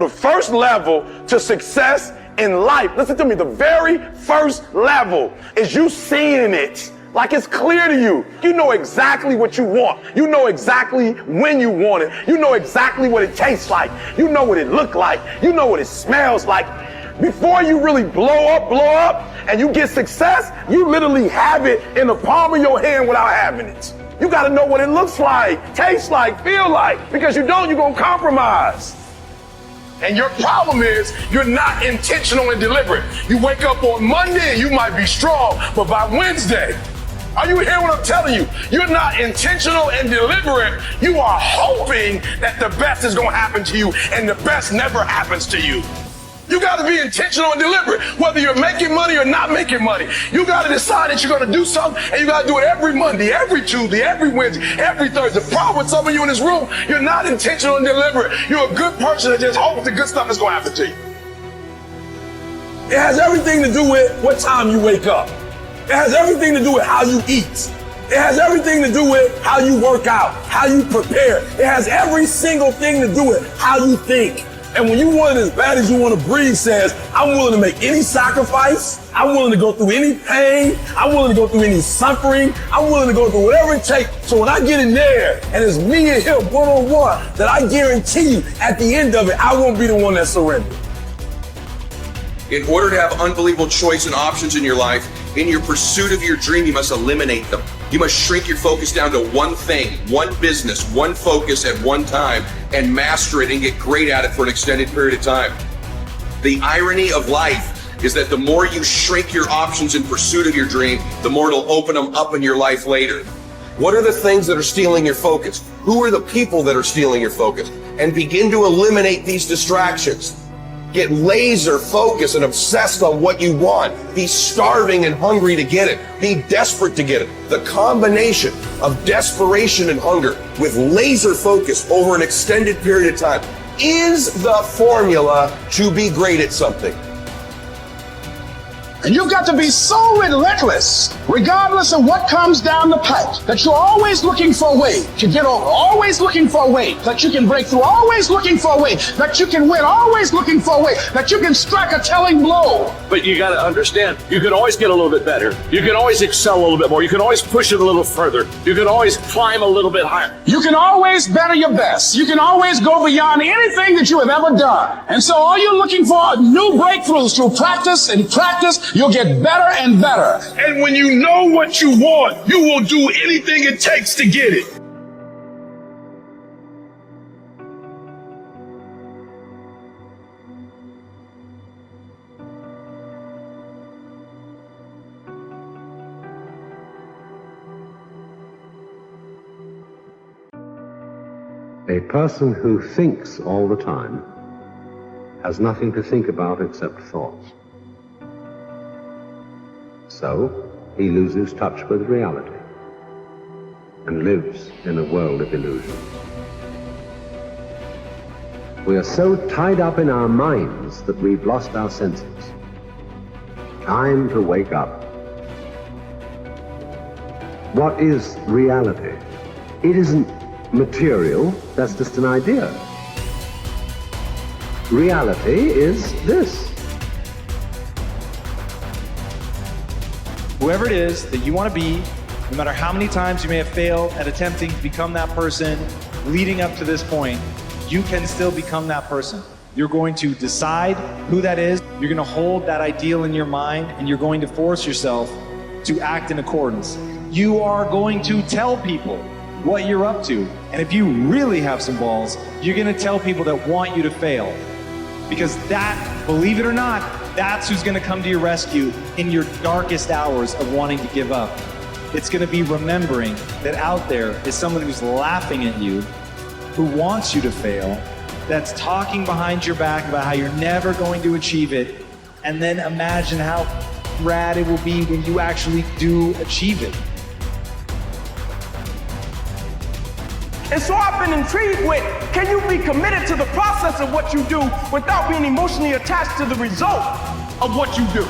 The first level to success in life, listen to me, the very first level is you seeing it like it's clear to you. You know exactly what you want. You know exactly when you want it. You know exactly what it tastes like. You know what it looks like. You know what it smells like. Before you really blow up, and you get success, you literally have it in the palm of your hand without having it. You gotta know what it looks like, tastes like, feel like, because you don't, you're gonna compromise. And your problem is you're not intentional and deliberate. You wake up on Monday and you might be strong, but by Wednesday, are you hearing what I'm telling you? You're not intentional and deliberate. You are hoping that the best is gonna happen to you, and the best never happens to you. You gotta be intentional and deliberate, whether you're making money or not making money. You gotta decide that you're gonna do something, and you gotta do it every Monday, every Tuesday, every Wednesday, every Thursday. The problem with some of you in this room, you're not intentional and deliberate. You're a good person that just hopes the good stuff is gonna happen to you. It has everything to do with what time you wake up. It has everything to do with how you eat. It has everything to do with how you work out, how you prepare. It has every single thing to do with how you think. And when you want it as bad as you want to breathe says, I'm willing to make any sacrifice. I'm willing to go through any pain. I'm willing to go through any suffering. I'm willing to go through whatever it takes. So when I get in there and it's me and him one-on-one, that I guarantee you at the end of it, I won't be the one that surrenders. In order to have unbelievable choice and options in your life, in your pursuit of your dream, you must eliminate them. You must shrink your focus down to one thing, one business, one focus at one time, and master it and get great at it for an extended period of time. The irony of life is that the more you shrink your options in pursuit of your dream, the more it'll open them up in your life later. What are the things that are stealing your focus? Who are the people that are stealing your focus? And begin to eliminate these distractions. Get laser focused and obsessed on what you want. Be starving and hungry to get it. Be desperate to get it. The combination of desperation and hunger with laser focus over an extended period of time is the formula to be great at something. And you've got to be so relentless, regardless of what comes down the pipe, that you're always looking for a way to get over, always looking for a way that you can break through, always looking for a way that you can win, always looking for a way that you can strike a telling blow. But you got to understand, you can always get a little bit better. You can always excel a little bit more. You can always push it a little further. You can always climb a little bit higher. You can always better your best. You can always go beyond anything that you have ever done. And so all you're looking for are new breakthroughs through practice and practice. You'll get better and better. And when you know what you want, you will do anything it takes to get it. A person who thinks all the time has nothing to think about except thoughts. So, he loses touch with reality and lives in a world of illusions. We are so tied up in our minds that we've lost our senses. Time to wake up. What is reality? It isn't material, that's just an idea. Reality is this. Whoever it is that you want to be, no matter how many times you may have failed at attempting to become that person leading up to this point, you can still become that person. You're going to decide who that is. You're going to hold that ideal in your mind, and you're going to force yourself to act in accordance. You are going to tell people what you're up to. And if you really have some balls, you're going to tell people that want you to fail. Because that, believe it or not, that's who's going to come to your rescue in your darkest hours of wanting to give up. It's going to be remembering that out there is someone who's laughing at you, who wants you to fail, that's talking behind your back about how you're never going to achieve it, and then imagine how rad it will be when you actually do achieve it. And so I've been intrigued with, can you be committed to the process of what you do without being emotionally attached to the result of what you do?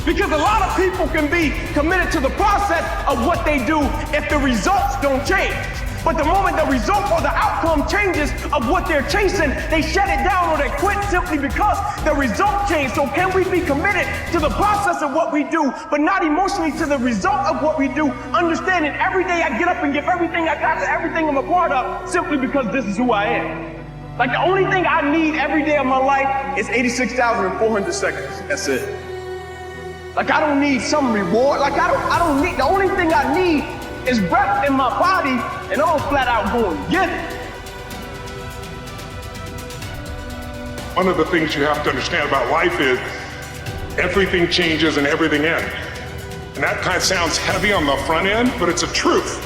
Because a lot of people can be committed to the process of what they do if the results don't change. But the moment the result or the outcome changes of what they're chasing, they shut it down or they quit simply because the result changed. So can we be committed to the process of what we do, but not emotionally to the result of what we do, understanding every day I get up and give everything I got to everything I'm a part of simply because this is who I am. Like the only thing I need every day of my life is 86,400 seconds. That's it. Like I don't need some reward. Like I don't need, the only thing I need is breath in my body, and I'm flat out going to get it. One of the things you have to understand about life is everything changes and everything ends. And that kind of sounds heavy on the front end, but it's a truth.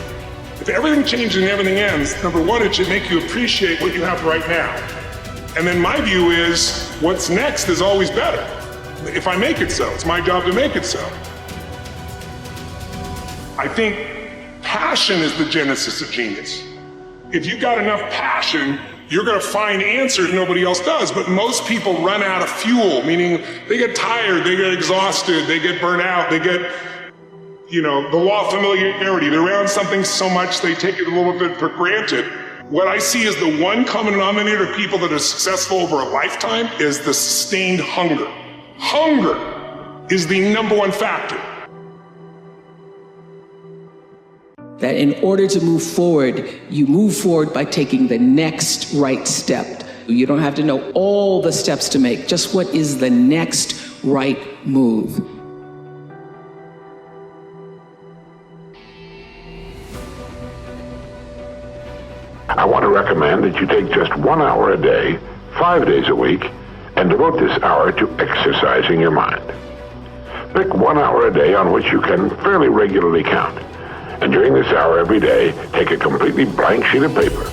If everything changes and everything ends, number one, it should make you appreciate what you have right now. And then my view is what's next is always better. If I make it so, it's my job to make it so. I think passion is the genesis of genius. If you've got enough passion, you're going to find answers nobody else does. But most people run out of fuel, meaning they get tired, they get exhausted, they get burnt out, they get, the law of familiarity. They're around something so much they take it a little bit for granted. What I see as the one common denominator of people that are successful over a lifetime is the sustained hunger. Hunger is the number one factor. That in order to move forward, you move forward by taking the next right step. You don't have to know all the steps to make, just what is the next right move. I want to recommend that you take just 1 hour a day, 5 days a week, and devote this hour to exercising your mind. Pick 1 hour a day on which you can fairly regularly count. And during this hour every day, take a completely blank sheet of paper.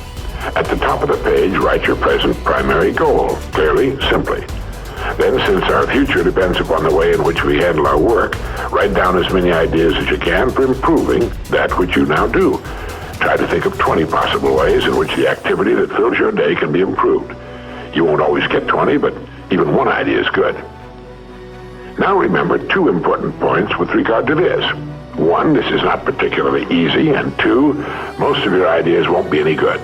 At the top of the page, write your present primary goal, clearly, simply. Then, since our future depends upon the way in which we handle our work, write down as many ideas as you can for improving that which you now do. Try to think of 20 possible ways in which the activity that fills your day can be improved. You won't always get 20, but even one idea is good. Now remember 2 important points with regard to this. 1, this is not particularly easy, and 2, most of your ideas won't be any good.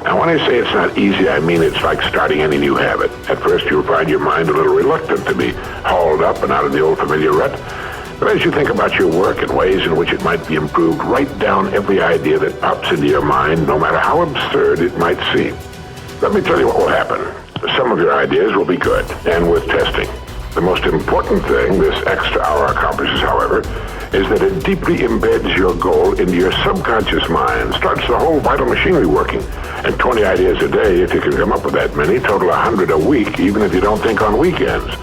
Now when I say it's not easy, I mean it's like starting any new habit. At first you'll find your mind a little reluctant to be hauled up and out of the old familiar rut. But as you think about your work and ways in which it might be improved, write down every idea that pops into your mind, no matter how absurd it might seem. Let me tell you what will happen. Some of your ideas will be good and worth testing. The most important thing this extra hour accomplishes, however, is that it deeply embeds your goal into your subconscious mind, starts the whole vital machinery working. And 20 ideas a day, if you can come up with that many, total 100 a week, even if you don't think on weekends.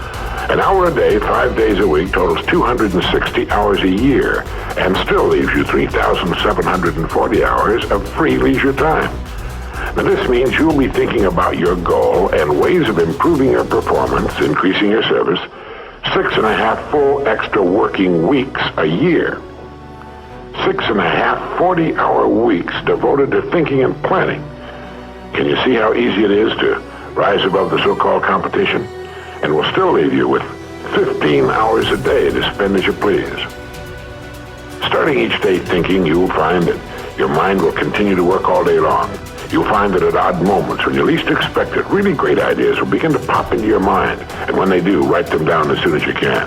An hour a day, 5 days a week, totals 260 hours a year, and still leaves you 3,740 hours of free leisure time. Now this means you'll be thinking about your goal and ways of improving your performance, increasing your service, 6.5 full extra working weeks a year. 6.5 40-hour weeks devoted to thinking and planning. Can you see how easy it is to rise above the so-called competition? And will still leave you with 15 hours a day to spend as you please. Starting each day thinking, you'll find that your mind will continue to work all day long. You'll find that at odd moments, when you least expect it, really great ideas will begin to pop into your mind. And when they do, write them down as soon as you can.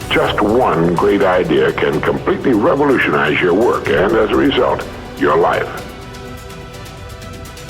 Just one great idea can completely revolutionize your work and, as a result, your life.